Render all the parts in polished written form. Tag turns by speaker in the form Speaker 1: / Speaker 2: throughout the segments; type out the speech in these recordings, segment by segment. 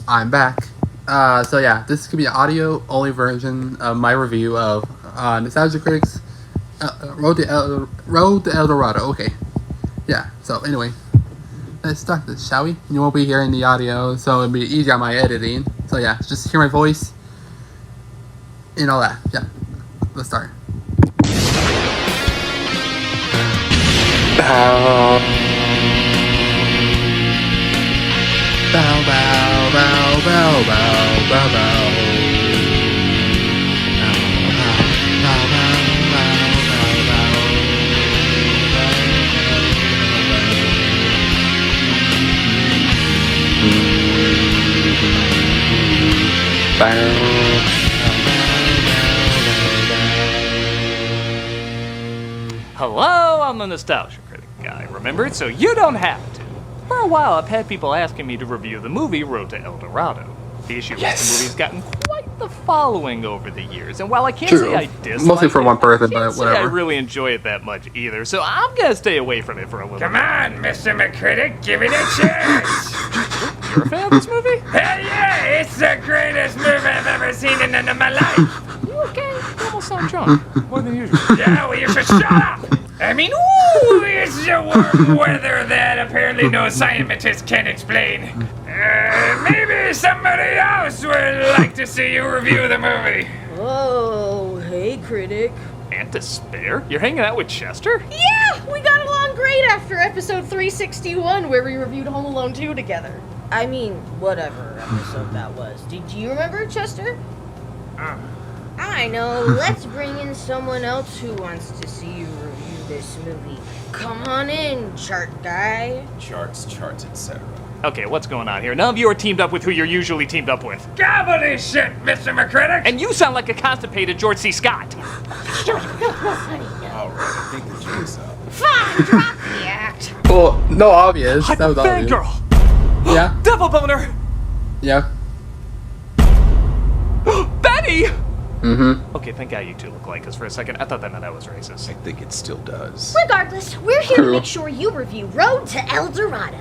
Speaker 1: I'm back. So yeah, this could be an audio-only version of my review of Nostalgia Critics Road to El Dorado. Okay. Yeah, so anyway, let's start this, shall we? You won't be hearing the audio, so it'll be easier on my editing. So yeah, just hear my voice and all that. Yeah, let's start. Bow, bow, bow, bow, bow, bow, bow, bow.
Speaker 2: Hello, I'm the Nostalgia Critic guy, remember? So you don't have to. For a while, I've had people asking me to review the movie Road to El Dorado. The issue is the movie's gotten quite the following over the years, and while I can't say I dislike
Speaker 1: mostly for
Speaker 2: it,
Speaker 1: one person,
Speaker 2: I can't
Speaker 1: but
Speaker 2: say
Speaker 1: whatever.
Speaker 2: I really enjoy it that much either, so I'm gonna stay away from it for a little
Speaker 3: Come
Speaker 2: bit.
Speaker 3: on, Mr. McCritic, give it a chance!
Speaker 2: You're a fan of this movie?
Speaker 3: Hell yeah, it's the greatest movie I've ever seen in my life!
Speaker 2: You okay? You almost sound drunk. More than usual.
Speaker 3: Yeah, well, you should shut up! I mean, ooh, it's the warm weather that apparently no scientist can explain. Maybe somebody else would like to see you review the movie.
Speaker 4: Oh, hey, critic.
Speaker 2: And to spare? You're hanging out with Chester?
Speaker 4: Yeah, we got along great after episode 361 where we reviewed Home Alone 2 together. I mean, whatever episode that was. Did you remember, Chester? I know. Let's bring in someone else who wants to see you review this movie. Come on in, chart guy.
Speaker 5: Charts, etc.
Speaker 2: Okay, what's going on here? None of you are teamed up with who you're usually teamed up with.
Speaker 3: Gobble this shit, Mr. McCritic!
Speaker 2: And you sound like a constipated George C. Scott.
Speaker 5: Alright, I think the joke's up.
Speaker 4: Fine, drop the act.
Speaker 1: Well, no obvious. That was obvious.
Speaker 2: Fangirl!
Speaker 1: Yeah,
Speaker 2: Devil boner!
Speaker 1: yeah.
Speaker 2: Betty!
Speaker 1: Mm-hmm.
Speaker 2: Okay, thank God you two look like us for a second. I thought that meant I was racist.
Speaker 5: I think it still does.
Speaker 4: Regardless, we're here to
Speaker 1: True.
Speaker 4: make sure you review Road to El Dorado.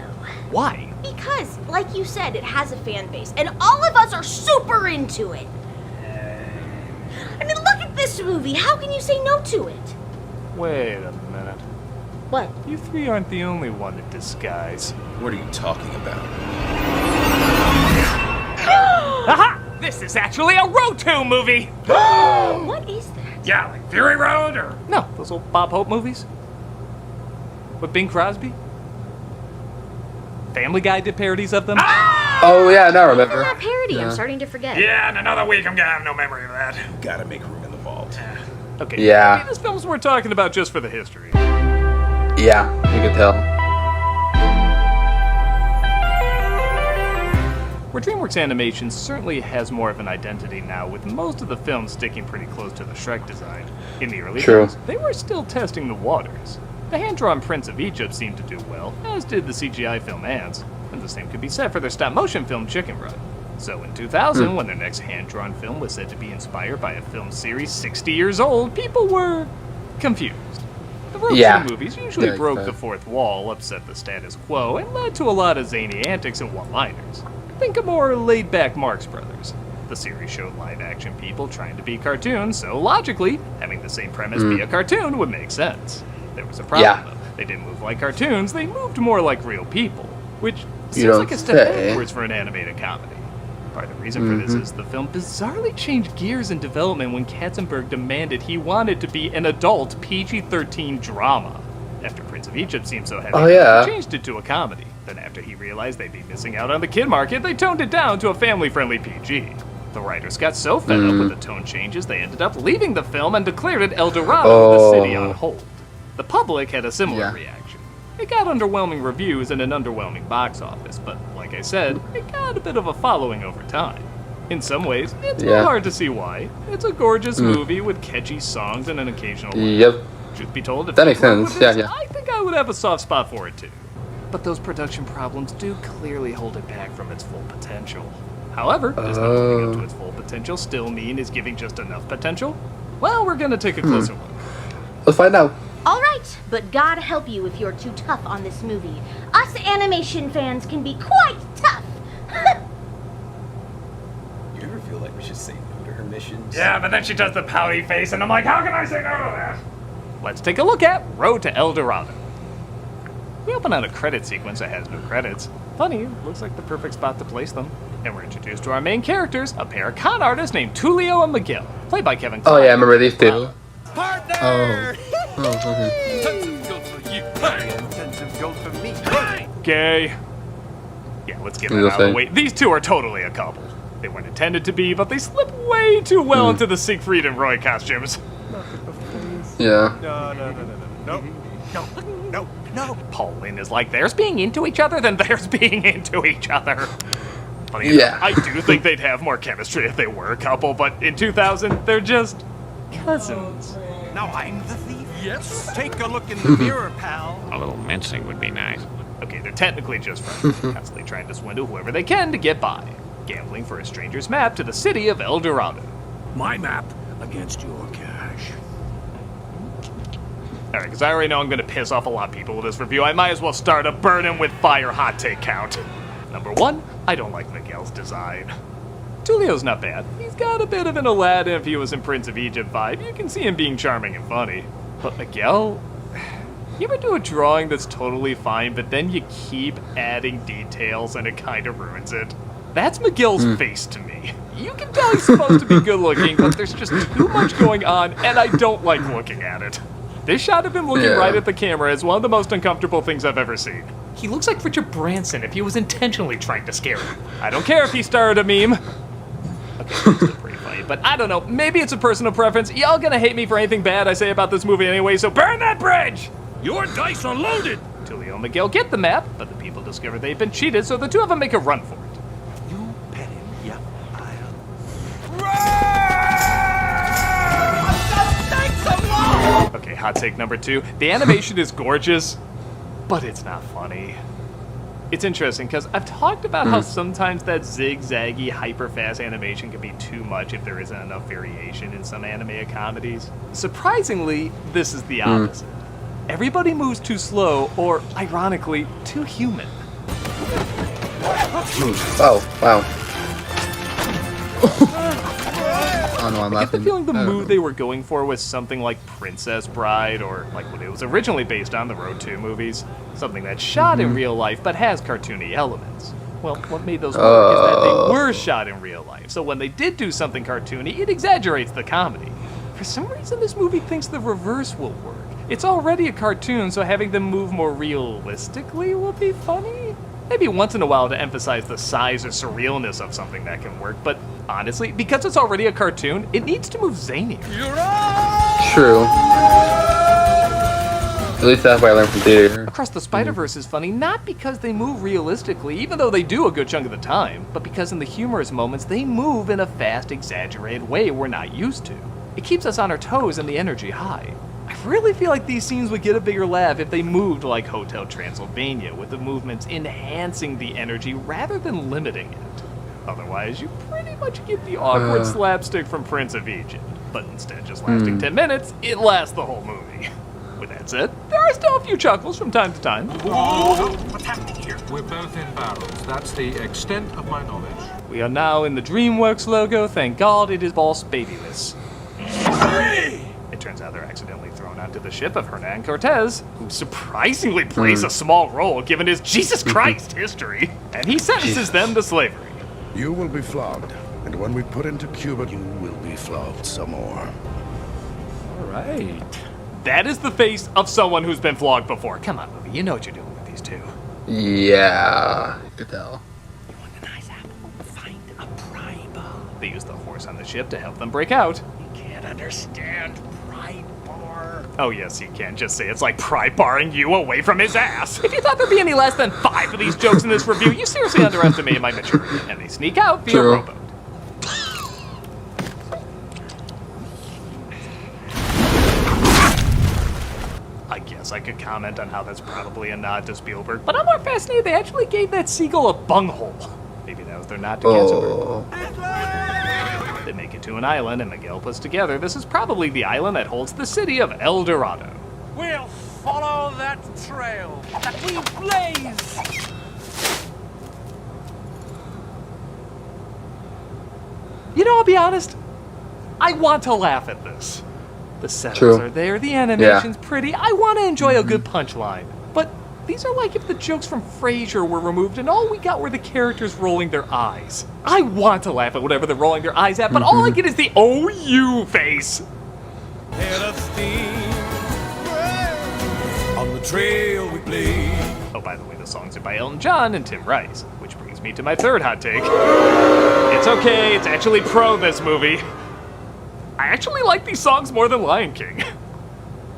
Speaker 2: Why?
Speaker 4: Because, like you said, it has a fan base, and all of us are super into it. I mean, look at this movie. How can you say no to it?
Speaker 2: Wait a minute.
Speaker 4: What?
Speaker 2: You three aren't the only one in disguise.
Speaker 5: What are you talking about?
Speaker 2: Aha! This is actually a Road to movie!
Speaker 4: What is that?
Speaker 3: Yeah, like Fury Road or...
Speaker 2: No, those old Bob Hope movies. With Bing Crosby. Family Guy did parodies of them.
Speaker 1: Oh yeah, now I remember.
Speaker 4: That parody,
Speaker 1: Yeah.
Speaker 4: I'm starting to forget.
Speaker 3: Yeah, in another week I'm gonna have no memory of that.
Speaker 5: Gotta make room in the vault.
Speaker 2: Okay,
Speaker 1: Yeah.
Speaker 2: maybe this film's worth talking about just for the history.
Speaker 1: Yeah, you can tell.
Speaker 2: Where DreamWorks Animation certainly has more of an identity now, with most of the films sticking pretty close to the Shrek design. In the early
Speaker 1: True.
Speaker 2: days, they were still testing the waters. The hand-drawn Prince of Egypt seemed to do well, as did the CGI film Ants, and the same could be said for their stop-motion film Chicken Run. So in 2000, when their next hand-drawn film was said to be inspired by a film series 60 years old, people were confused. The Road
Speaker 1: Yeah.
Speaker 2: to movies usually
Speaker 1: Yeah,
Speaker 2: broke
Speaker 1: that-
Speaker 2: the fourth wall, upset the status quo, and led to a lot of zany antics and one-liners. Think of more laid-back Marx Brothers. The series showed live-action people trying to be cartoons, so logically, having the same premise be a cartoon would make sense. There was a problem,
Speaker 1: Yeah.
Speaker 2: though. They didn't move like cartoons, they moved more like real people, which seems
Speaker 1: don't
Speaker 2: like a step
Speaker 1: say.
Speaker 2: backwards for an animated comedy. Part of the reason for this is the film bizarrely changed gears in development when Katzenberg demanded he wanted to be an adult PG-13 drama. After Prince of Egypt seemed so heavy,
Speaker 1: Oh, yeah.
Speaker 2: he changed it to a comedy. Then after he realized they'd be missing out on the kid market, they toned it down to a family-friendly PG. The writers got so fed up with the tone changes, they ended up leaving the film and declared it El Dorado, the city on hold. The public had a similar reaction. It got underwhelming reviews and an underwhelming box office, but like I said, it got a bit of a following over time. In some ways, it's not hard to see why. It's a gorgeous movie with catchy songs and an occasional laugh.
Speaker 1: Yep.
Speaker 2: Truth be told, if
Speaker 1: That
Speaker 2: I
Speaker 1: makes
Speaker 2: grew up
Speaker 1: sense.
Speaker 2: with this,
Speaker 1: Yeah.
Speaker 2: I think I would have a soft spot for it too. But those production problems do clearly hold it back from its full potential. However, does not living up to its full potential still mean is giving just enough potential? Well, we're gonna take a closer look.
Speaker 1: Let's find out.
Speaker 4: All right, but God help you if you're too tough on this movie. Us animation fans can be quite tough.
Speaker 5: just say no to her missions.
Speaker 3: Yeah, but then she does the pouty face, and I'm like, how can I say no to that?
Speaker 2: Let's take a look at Road to El Dorado. We open on a credit sequence that has no credits. Funny, looks like the perfect spot to place them. And we're introduced to our main characters, a pair of con artists named Tulio and Miguel, played by Kevin Kline.
Speaker 1: Oh yeah, I remember these two.
Speaker 5: Partner!
Speaker 1: Oh, okay.
Speaker 3: Tons of gold for you.
Speaker 5: And tons of gold for me.
Speaker 2: Gay. Yeah, let's get that
Speaker 1: You'll
Speaker 2: out of the
Speaker 1: say.
Speaker 2: way. These two are totally a couple. They weren't intended to be, but they slip way too well into the Siegfried and Roy costumes.
Speaker 1: Yeah.
Speaker 3: No.
Speaker 2: Pauline is like, theirs being into each other than theirs being into each other. Funny
Speaker 1: Yeah.
Speaker 2: enough, I do think they'd have more chemistry if they were a couple, but in 2000, they're just cousins.
Speaker 3: Now I'm the thief? Yes. Take a look in the mirror, pal.
Speaker 6: A little mincing would be nice.
Speaker 2: Okay, they're technically just friends, constantly trying to swindle whoever they can to get by, gambling for a stranger's map to the city of El Dorado.
Speaker 3: My map against your cash.
Speaker 2: Alright, because I already know I'm going to piss off a lot of people with this review, I might as well start a burn 'em with fire hot take count. Number 1, I don't like Miguel's design. Tulio's not bad. He's got a bit of an Aladdin if he was in Prince of Egypt vibe. You can see him being charming and funny. But Miguel? You ever do a drawing that's totally fine, but then you keep adding details and it kind of ruins it? That's Miguel's face to me. You can tell he's supposed to be good looking, but there's just too much going on, and I don't like looking at it. This shot of him looking right at the camera is one of the most uncomfortable things I've ever seen. He looks like Richard Branson if he was intentionally trying to scare him. I don't care if he started a meme. Okay, it's still pretty funny, but I don't know. Maybe it's a personal preference. Y'all gonna hate me for anything bad I say about this movie anyway, so burn that bridge!
Speaker 3: Your dice are loaded.
Speaker 2: Tulio and Miguel get the map, but the people discover they've been cheated, so the two of them make a run for it.
Speaker 3: You pet him, yeah,
Speaker 2: Okay, hot take number 2. The animation is gorgeous, but it's not funny. It's interesting because I've talked about how sometimes that zigzaggy, hyper-fast animation can be too much if there isn't enough variation in some anime comedies. Surprisingly, this is the opposite. Everybody moves too slow, or, ironically, too human.
Speaker 1: Oh, wow. Oh no, I'm
Speaker 2: I get the
Speaker 1: laughing.
Speaker 2: feeling the
Speaker 1: I don't
Speaker 2: mood
Speaker 1: know.
Speaker 2: they were going for was something like Princess Bride, or like what it was originally based on, the Road 2 movies. Something that's shot in real life, but has cartoony elements. Well, what made those work is that they were shot in real life, so when they did do something cartoony, it exaggerates the comedy. For some reason, this movie thinks the reverse will work. It's already a cartoon, so having them move more realistically will be funny? Maybe once in a while to emphasize the size or surrealness of something that can work, but honestly, because it's already a cartoon, it needs to move zanier.
Speaker 1: True. At least that's what I learned from theater.
Speaker 2: Across the Spider-Verse is funny not because they move realistically, even though they do a good chunk of the time, but because in the humorous moments they move in a fast, exaggerated way we're not used to. It keeps us on our toes and the energy high. I really feel like these scenes would get a bigger laugh if they moved like Hotel Transylvania, with the movements enhancing the energy rather than limiting it. Otherwise, you pretty much get the awkward slapstick from Prince of Egypt. But instead of just lasting 10 minutes, it lasts the whole movie. With that said, there are still a few chuckles from time to time.
Speaker 3: What's happening here?
Speaker 7: We're both in barrels. That's the extent of my knowledge.
Speaker 2: We are now in the DreamWorks logo. Thank God it is boss babyless. It turns out they're accidentally thrown onto the ship of Hernan Cortez, who surprisingly plays a small role given his Jesus Christ history, and he sentences them to slavery.
Speaker 8: You will be flogged, and when we put into Cuba, you will be flogged some more.
Speaker 7: All right.
Speaker 2: That is the face of someone who's been flogged before. Come on, movie, you know what you're doing with these two.
Speaker 1: Yeah, you could tell.
Speaker 3: You want a nice apple? Find a pry bar.
Speaker 2: They use the horse on the ship to help them break out.
Speaker 3: You can't understand pry bar.
Speaker 2: Oh yes, you can. Just say it's like pry barring you away from his ass. If you thought there'd be any less than 5 of these jokes in this review, you seriously underestimated my maturity. And they sneak out via
Speaker 1: True.
Speaker 2: rowboat. I guess I could comment on how that's probably a nod to Spielberg, but I'm more fascinated they actually gave that seagull a bunghole. Maybe that was their nod to Katzenberg.
Speaker 1: Oh.
Speaker 2: They make it to an island, and Miguel puts together this is probably the island that holds the city of El Dorado.
Speaker 3: We'll follow that trail that we blaze.
Speaker 2: You know, I'll be honest, I want to laugh at this. The
Speaker 1: True.
Speaker 2: setups are there, the animation's pretty, I want to enjoy a good punchline. But these are like if the jokes from Frasier were removed and all we got were the characters rolling their eyes. I want to laugh at whatever they're rolling their eyes at, but all I get is the OU face.
Speaker 8: On the trail we play.
Speaker 2: Oh, by the way, the songs are by Elton John and Tim Rice, which brings me to my third hot take. It's okay, it's actually pro this movie. I actually like these songs more than Lion King.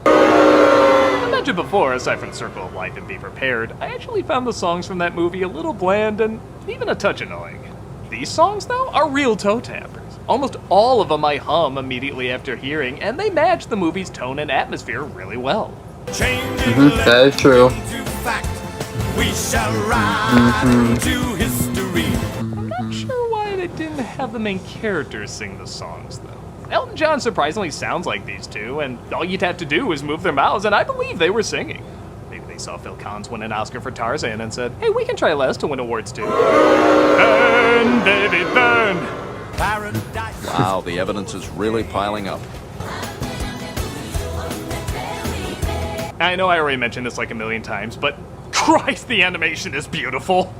Speaker 2: I mentioned before, aside from Circle of Life and Be Prepared, I actually found the songs from that movie a little bland and even a touch annoying. These songs, though, are real toe tappers. Almost all of them I hum immediately after hearing, and they match the movie's tone and atmosphere really well.
Speaker 1: That is true.
Speaker 8: We shall ride into history.
Speaker 2: I'm not sure why they didn't have the main characters sing the songs, though. Elton John surprisingly sounds like these two, and all you'd have to do is move their mouths, and I believe they were singing. Maybe they saw Phil Collins win an Oscar for Tarzan and said, hey, we can try Les to win awards too. Burn, baby, burn!
Speaker 7: Wow, the evidence is really piling up.
Speaker 2: I know I already mentioned this like a million times, but Christ, the animation is beautiful.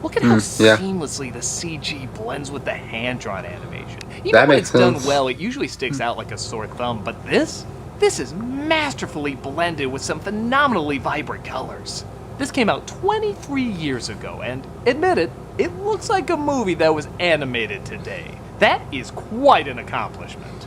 Speaker 2: Look at how seamlessly the CG blends with the hand-drawn animation. Even
Speaker 1: That
Speaker 2: when
Speaker 1: makes
Speaker 2: it's done
Speaker 1: sense.
Speaker 2: well, it usually sticks out like a sore thumb, but this is masterfully blended with some phenomenally vibrant colors. This came out 23 years ago, and admit it, it looks like a movie that was animated today. That is quite an accomplishment.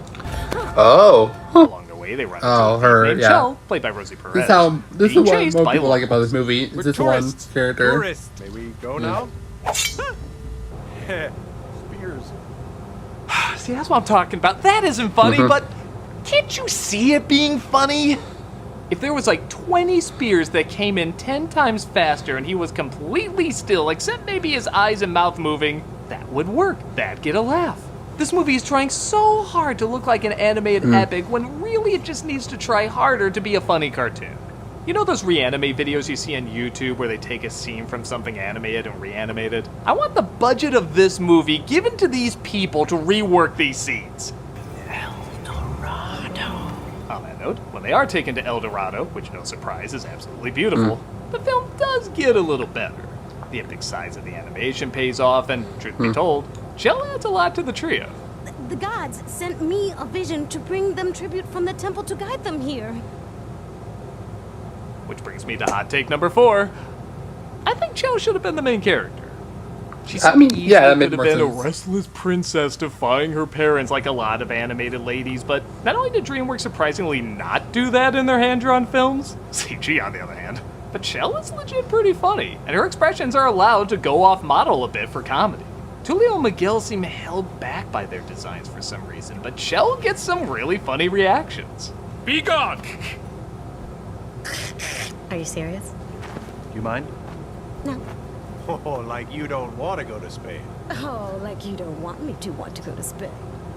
Speaker 1: Oh.
Speaker 2: Along the way, they run into a
Speaker 1: her,
Speaker 2: named
Speaker 1: yeah.
Speaker 2: Chell, played by Rosie Perez.
Speaker 1: This is
Speaker 2: being
Speaker 1: what
Speaker 2: chased
Speaker 1: most
Speaker 2: by
Speaker 1: people like about
Speaker 2: locals.
Speaker 1: this movie. Is
Speaker 5: We're
Speaker 1: this
Speaker 5: tourists.
Speaker 1: one character?
Speaker 5: Tourists. May we go now? Spears.
Speaker 2: See, that's what I'm talking about. That isn't funny, but can't you see it being funny? If there was like 20 spears that came in 10 times faster and he was completely still, except maybe his eyes and mouth moving, that would work. That'd get a laugh. This movie is trying so hard to look like an animated epic when really it just needs to try harder to be a funny cartoon. You know those reanimate videos you see on YouTube where they take a scene from something animated and reanimate it? I want the budget of this movie given to these people to rework these scenes. On that note, when they are taken to El Dorado, which no surprise is absolutely beautiful, the film does get a little better. The epic size of the animation pays off, and truth be told, Chell adds a lot to the trio.
Speaker 6: The gods sent me a vision to bring them tribute from the temple to guide them here.
Speaker 2: Which brings me to hot take number 4. I think Chell should have been the main character. She
Speaker 1: I mean, yeah, that
Speaker 2: could
Speaker 1: made
Speaker 2: have
Speaker 1: more
Speaker 2: been a
Speaker 1: sense.
Speaker 2: restless princess defying her parents like a lot of animated ladies, but not only did DreamWorks surprisingly not do that in their hand-drawn films, CG on the other hand, but Chell is legit pretty funny, and her expressions are allowed to go off-model a bit for comedy. Tulio and Miguel seem held back by their designs for some reason, but Chell gets some really funny reactions.
Speaker 3: Be gone!
Speaker 6: Are you serious?
Speaker 5: You mind?
Speaker 6: No.
Speaker 5: Oh, like you don't want to go to Spain.
Speaker 6: Oh, like you don't want me to want to go to Spain.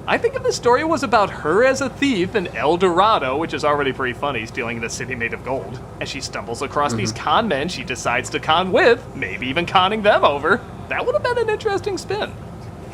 Speaker 2: I think if the story was about her as a thief in El Dorado, which is already pretty funny, stealing the city made of gold, as she stumbles across these con men she decides to con with, maybe even conning them over, that would have been an interesting spin.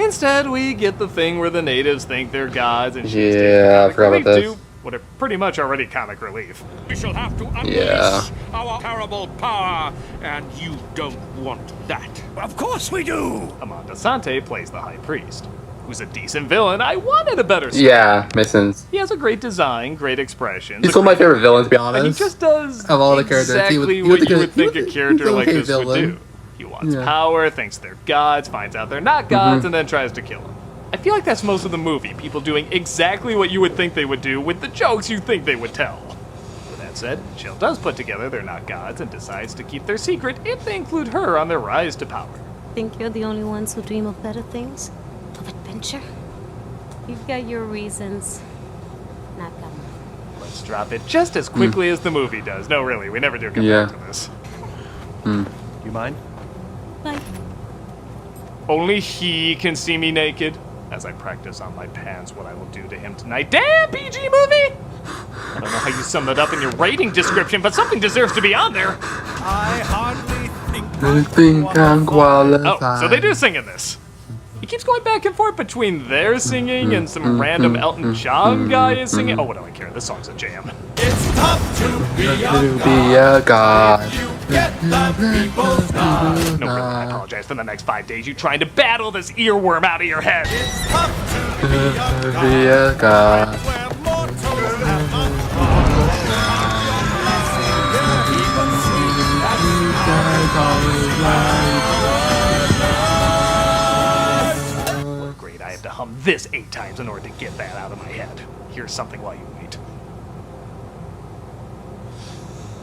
Speaker 2: Instead, we get the thing where the natives think they're gods and she's
Speaker 1: Yeah, I
Speaker 2: taking
Speaker 1: forgot
Speaker 2: comic
Speaker 1: about
Speaker 2: relief
Speaker 1: this.
Speaker 2: to what are pretty much already comic relief.
Speaker 3: We shall have to unleash
Speaker 1: Yeah.
Speaker 3: our terrible power, and you don't want that.
Speaker 8: Of course we do.
Speaker 2: Amanda Sante plays the High Priest, who's a decent villain. I wanted a better story.
Speaker 1: Yeah, makes sense.
Speaker 2: He has a great design, great expressions.
Speaker 1: He's
Speaker 2: a
Speaker 1: one of my
Speaker 2: great
Speaker 1: favorite villains, to be
Speaker 2: And he
Speaker 1: honest.
Speaker 2: just does
Speaker 1: Of all the characters, he was-
Speaker 2: exactly
Speaker 1: he was
Speaker 2: what
Speaker 1: a
Speaker 2: you
Speaker 1: good-
Speaker 2: would think
Speaker 1: he
Speaker 2: a
Speaker 1: was
Speaker 2: character
Speaker 1: an
Speaker 2: like
Speaker 1: okay
Speaker 2: this would
Speaker 1: villain.
Speaker 2: do. He wants
Speaker 1: Yeah.
Speaker 2: power, thinks they're gods, finds out they're not gods, and then tries to kill them. I feel like that's most of the movie, people doing exactly what you would think they would do with the jokes you think they would tell. With that said, Chell does put together they're not gods and decides to keep their secret if they include her on their rise to power.
Speaker 6: Think you're the only ones who dream of better things? Of adventure? You've got your reasons. Not got mine.
Speaker 2: Let's drop it just as quickly as the movie does. No, really, we never do come
Speaker 1: Yeah.
Speaker 2: back to this.
Speaker 5: You mind?
Speaker 6: Bye.
Speaker 2: Only he can see me naked as I practice on my pants what I will do to him tonight. Damn, PG movie! I don't know how you sum it up in your rating description, but something deserves to be on there.
Speaker 8: I hardly think
Speaker 1: I think I'm qualified.
Speaker 2: Oh, so they do sing in this. He keeps going back and forth between their singing and some random Elton John guy is singing. Oh, what do I care? This song's a jam.
Speaker 5: It's tough to be
Speaker 1: To be a god.
Speaker 5: Get the people's love.
Speaker 2: No, really, I apologize. For the next 5 days, you trying to battle this earworm out of your head.
Speaker 5: It's tough to
Speaker 1: Be a god.
Speaker 5: where mortals have much more.
Speaker 2: Well, great. I have to hum this 8 times in order to get that out of my head. Here's something while you wait.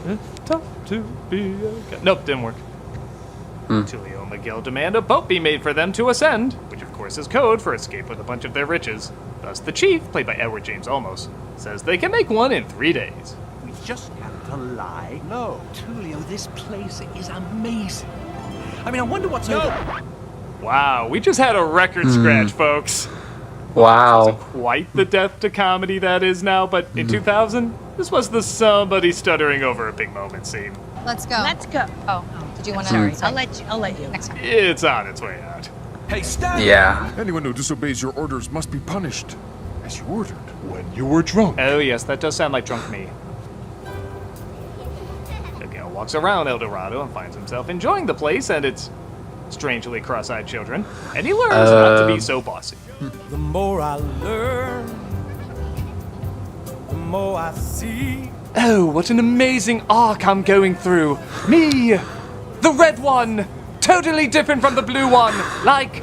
Speaker 2: It's tough to be a god. Nope, didn't work. Tulio and Miguel demand a boat be made for them to ascend, which of course is code for escape with a bunch of their riches. Thus, the chief, played by Edward James Olmos, says they can make one in 3 days.
Speaker 9: We just have to lie low. Tulio, this place is amazing. I mean, I wonder what's over.
Speaker 2: Wow, we just had a record scratch, folks.
Speaker 1: Wow.
Speaker 2: Quite the death to comedy that is now, but in 2000, this was the somebody stuttering over a big moment scene.
Speaker 10: Let's go.
Speaker 4: Let's go.
Speaker 10: Oh, did you want to?
Speaker 4: Sorry, I'll let you.
Speaker 10: Next one.
Speaker 2: It's on its way out.
Speaker 9: Hey, stop!
Speaker 1: Yeah.
Speaker 8: Anyone who disobeys your orders must be punished, as you ordered when you were drunk.
Speaker 2: Oh yes, that does sound like drunk me. Miguel walks around El Dorado and finds himself enjoying the place and its strangely cross-eyed children, and he learns not to be so bossy.
Speaker 3: The more I learn, the more I see.
Speaker 2: Oh, what an amazing arc I'm going through. Me, the red one, totally different from the blue one. Like,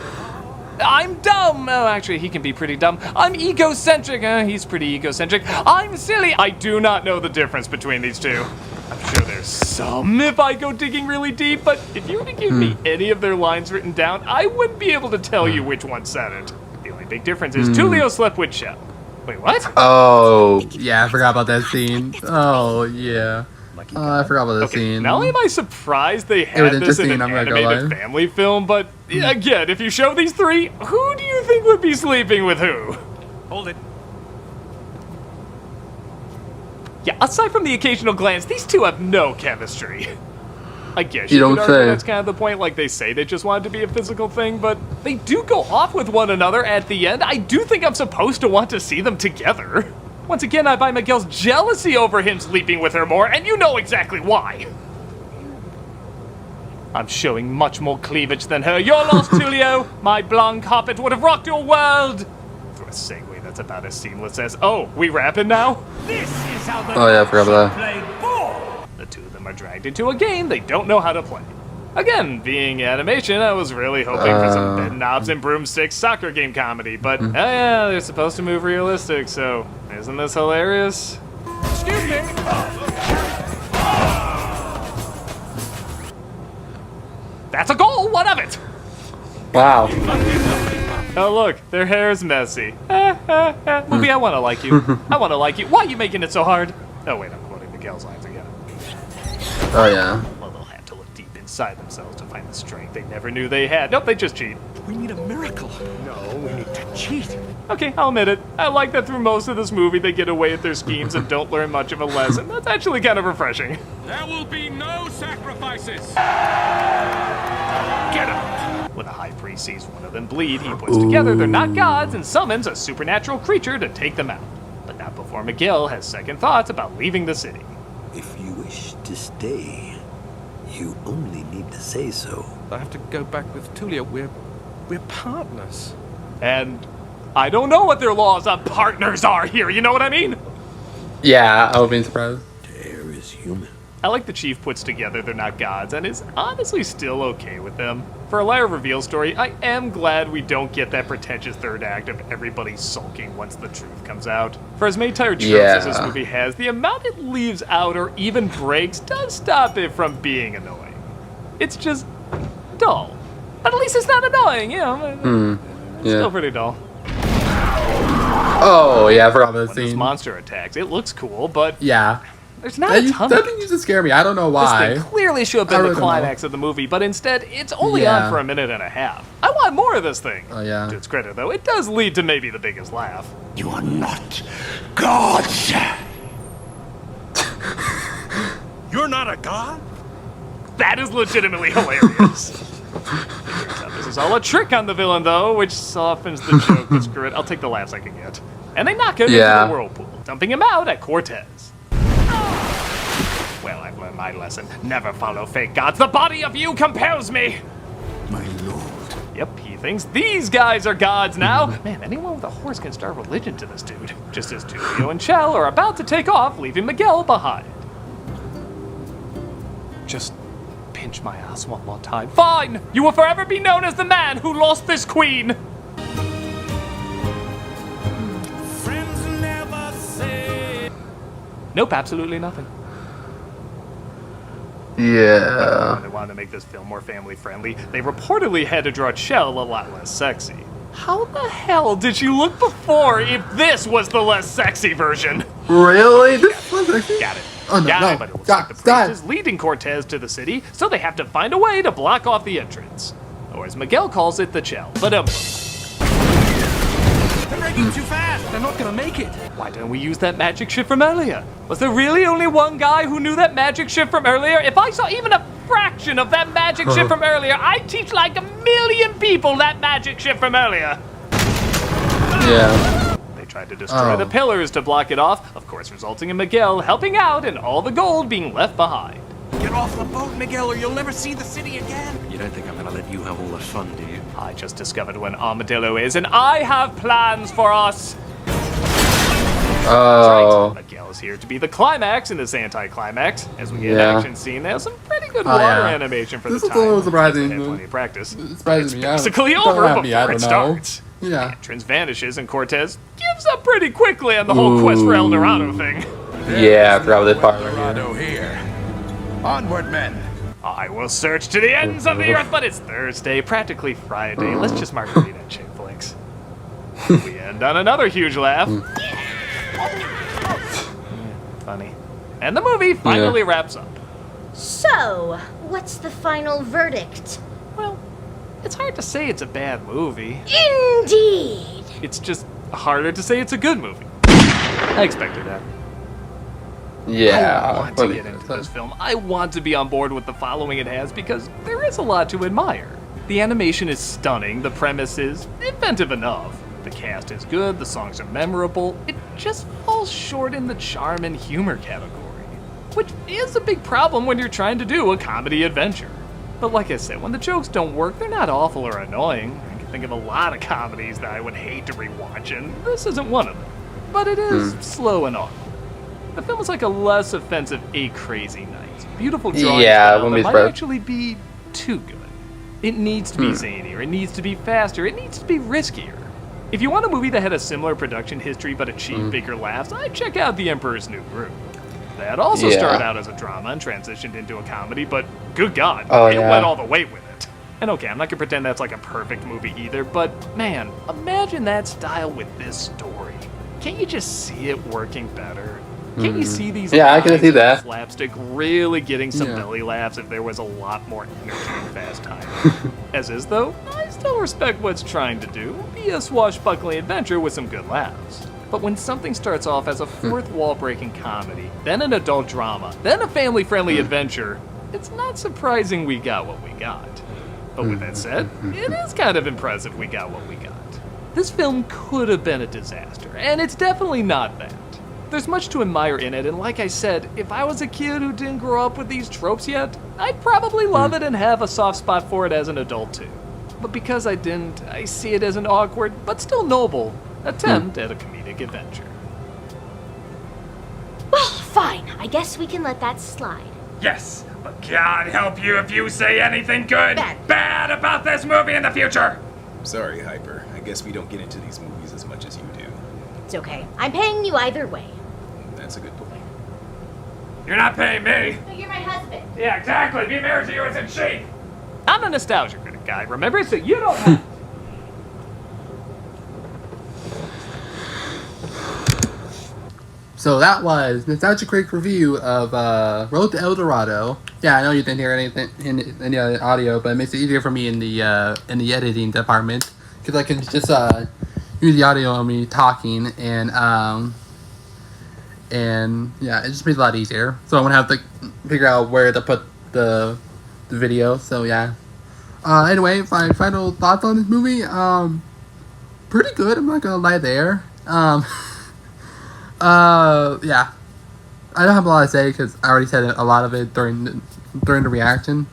Speaker 2: I'm dumb. Oh, actually, he can be pretty dumb. I'm egocentric. He's pretty egocentric. I'm silly. I do not know the difference between these two. I'm sure there's some if I go digging really deep, but if you were to give me any of their lines written down, I wouldn't be able to tell you which one said it. The only big difference is Tulio slept with Shell. Wait, what?
Speaker 1: Oh, yeah, I forgot about that scene. Oh, yeah. I forgot about that
Speaker 2: Okay,
Speaker 1: scene.
Speaker 2: not only am I surprised they
Speaker 1: was
Speaker 2: had this in
Speaker 1: interesting,
Speaker 2: an
Speaker 1: I'm not gonna
Speaker 2: animated
Speaker 1: lie.
Speaker 2: family film, but again, if you show these 3, who do you think would be sleeping with who?
Speaker 9: Hold it.
Speaker 2: Yeah, aside from the occasional glance, these two have no chemistry. I guess
Speaker 1: You
Speaker 2: you
Speaker 1: don't
Speaker 2: could argue
Speaker 1: say.
Speaker 2: that's kind of the point, like they say they just wanted to be a physical thing, but they do go off with one another at the end. I do think I'm supposed to want to see them together. Once again, I buy Miguel's jealousy over him sleeping with her more, and you know exactly why. I'm showing much more cleavage than her. You're lost, Tulio. My blonde carpet would have rocked your world. Through a segue that's about as seamless as, oh, we rapping now?
Speaker 3: This is how the
Speaker 1: Oh, yeah, I forgot about that.
Speaker 3: play ball.
Speaker 2: The two of them are dragged into a game they don't know how to play. Again, being animation, I was really hoping for some bed knobs and broomsticks soccer game comedy, but oh yeah, they're supposed to move realistic, so isn't this hilarious?
Speaker 3: Excuse me.
Speaker 2: That's a goal! What of it?
Speaker 1: Wow.
Speaker 2: Oh look, their hair is messy. Movie, I wanna like you. I wanna like you. Why are you making it so hard? Oh wait, I'm quoting Miguel's lines again.
Speaker 1: Oh, yeah.
Speaker 2: Well, they'll have to look deep inside themselves to find the strength they never knew they had. Nope, they just cheat.
Speaker 9: We need a miracle. No, we need to cheat.
Speaker 2: Okay, I'll admit it. I like that through most of this movie they get away with their schemes and don't learn much of a lesson. That's actually kind of refreshing.
Speaker 7: There will be no sacrifices.
Speaker 2: Get out! When the high priest sees one of them bleed, he puts together they're not gods and summons a supernatural creature to take them out. But not before Miguel has second thoughts about leaving the city.
Speaker 11: If you wish to stay, you only need to say so.
Speaker 7: I have to go back with Tulio. We're partners.
Speaker 2: And I don't know what their laws on partners are here, you know what I mean?
Speaker 1: Yeah, I would be surprised.
Speaker 11: Dare is human.
Speaker 2: I like the chief puts together they're not gods and is honestly still okay with them. For a liar reveal story, I am glad we don't get that pretentious third act of everybody sulking once the truth comes out. For as many tired tropes as this movie has, the amount it leaves out or even breaks does stop it from being annoying. It's just dull. But at least it's not annoying, you know. Still pretty dull.
Speaker 1: Oh, yeah, I forgot about
Speaker 2: When
Speaker 1: that
Speaker 2: this
Speaker 1: scene.
Speaker 2: monster attacks, it looks cool, but
Speaker 1: Yeah.
Speaker 2: there's not a ton
Speaker 1: That
Speaker 2: of
Speaker 1: thing used to scare me. I don't know why.
Speaker 2: This thing clearly should have been
Speaker 1: I
Speaker 2: the
Speaker 1: really don't know.
Speaker 2: climax of the movie, but instead, it's only
Speaker 1: Yeah.
Speaker 2: on for a minute and a half. I want more of this thing.
Speaker 1: Oh, yeah.
Speaker 2: To its credit, though, it does lead to maybe the biggest laugh.
Speaker 11: You are not gods.
Speaker 7: You're not a god?
Speaker 2: That is legitimately hilarious. It turns out there's is all a trick on the villain, though, which softens the joke, but screw it, I'll take the laughs I can get. And they knock him into the whirlpool, dumping him out at Cortez. Well, I've learned my lesson. Never follow fake gods. The body of you compels me!
Speaker 11: My lord.
Speaker 2: Yep, he thinks these guys are gods now. Man, anyone with a horse can start religion to this dude. Just as Tulio and Chell are about to take off, leaving Miguel behind. Just pinch my ass one more time. Fine! You will forever be known as the man who lost this queen!
Speaker 3: Friends never say.
Speaker 2: Nope, absolutely nothing.
Speaker 1: Yeah.
Speaker 2: When they wanted to make this film more family-friendly, they reportedly had to draw Chell a lot less sexy. How the hell did she look before if this was the less sexy version?
Speaker 1: Really? This was actually...
Speaker 2: Got it.
Speaker 1: Oh, no,
Speaker 2: Got
Speaker 1: no.
Speaker 2: it, but it looks like the priest is leading Cortez to the city, so they have to find a way to block off the entrance. Or as Miguel calls it, the Chell. But
Speaker 9: They're making too fast. They're not gonna make it.
Speaker 2: why didn't we use that magic ship from earlier? Was there really only one guy who knew that magic ship from earlier? If I saw even a fraction of that magic ship from earlier, I'd teach like 1,000,000 people that magic ship from earlier.
Speaker 1: Yeah.
Speaker 2: They tried to destroy the pillars to block it off, of course resulting in Miguel helping out and all the gold being left behind.
Speaker 9: Get off the boat, Miguel, or you'll never see the city again.
Speaker 11: You don't think I'm gonna let you have all the fun, do you?
Speaker 2: I just discovered when Armadillo is, and I have plans for us.
Speaker 1: Oh.
Speaker 2: Right. Miguel is here to be the climax in this anti-climax. As we get an action scene, there's some pretty good water animation for
Speaker 1: this
Speaker 2: the
Speaker 1: is
Speaker 2: time.
Speaker 1: a little surprising.
Speaker 2: They had plenty of practice.
Speaker 1: It surprises me.
Speaker 2: Basically
Speaker 1: Don't
Speaker 2: over
Speaker 1: have
Speaker 2: before
Speaker 1: me, I
Speaker 2: it
Speaker 1: don't know.
Speaker 2: starts.
Speaker 1: Yeah.
Speaker 2: The entrance vanishes and Cortez gives up pretty quickly on the whole quest for El Dorado thing.
Speaker 1: Yeah, I forgot that part.
Speaker 8: Dorado here. Onward, men.
Speaker 2: I will search to the ends of the earth, but it's Thursday, practically Friday. Let's just margarita and chick flicks. We end on another huge laugh. Funny. And the movie finally wraps up.
Speaker 4: So, what's the final verdict?
Speaker 2: Well, it's hard to say it's a bad movie.
Speaker 4: Indeed.
Speaker 2: It's just harder to say it's a good movie. I expected that.
Speaker 1: Yeah.
Speaker 2: I want to get into this film. I want to be on board with the following it has because there is a lot to admire. The animation is stunning, the premise is inventive enough, the cast is good, the songs are memorable. It just falls short in the charm and humor category, which is a big problem when you're trying to do a comedy adventure. But like I said, when the jokes don't work, they're not awful or annoying. I can think of a lot of comedies that I would hate to rewatch, and this isn't one of them. But it is slow and awkward. The film is like a less offensive A Crazy Night. Beautiful drawing style that might actually be too good. It needs to be zanier, it needs to be faster, it needs to be riskier. If you want a movie that had a similar production history but achieved bigger laughs, I'd check out The Emperor's New Groove. That also started out as a drama and transitioned into a comedy, but good God, it went all the way with it. And okay, I'm not gonna pretend that's like a perfect movie either, but man, imagine that style with this story. Can't you just see it working better? Can't you see these
Speaker 1: I can see that.
Speaker 2: slapstick really getting some belly laughs if there was a lot more energy and fast time? As is, though, I still respect what it's trying to do. Be a swashbuckling adventure with some good laughs. But when something starts off as a fourth wall-breaking comedy, then an adult drama, then a family-friendly adventure, it's not surprising we got what we got. But with that said, it is kind of impressive we got what we got. This film could have been a disaster, and it's definitely not that. There's much to admire in it, and like I said, if I was a kid who didn't grow up with these tropes yet, I'd probably love it and have a soft spot for it as an adult too. But because I didn't, I see it as an awkward, but still noble, attempt at a comedic adventure.
Speaker 6: Well, fine. I guess we can let that slide.
Speaker 3: Yes, but God help you if you say anything good, bad about this movie in the future.
Speaker 5: Sorry, Hyper. I guess we don't get into these movies as much as you do.
Speaker 6: It's okay. I'm paying you either way.
Speaker 5: That's a good point.
Speaker 3: You're not paying me.
Speaker 6: No, you're my husband.
Speaker 3: Yeah, exactly. Being married to you isn't cheap.
Speaker 2: I'm a nostalgia critic guy, remember? So you don't have
Speaker 1: So that was Nostalgia Critic review of Road to El Dorado. Yeah, I know you didn't hear anything in any audio, but it makes it easier for me in the editing department because I can just use the audio of me talking and yeah, it just makes it a lot easier. So I'm gonna have to figure out where to put the video. So yeah, Anyway, my final thoughts on this movie, pretty good. I'm not gonna lie there. Yeah, I don't have a lot to say because I already said a lot of it during the reaction.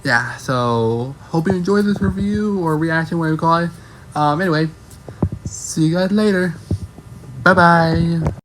Speaker 1: Yeah, so hope you enjoyed this review or reaction, whatever you call it. Anyway, see you guys later. Bye bye.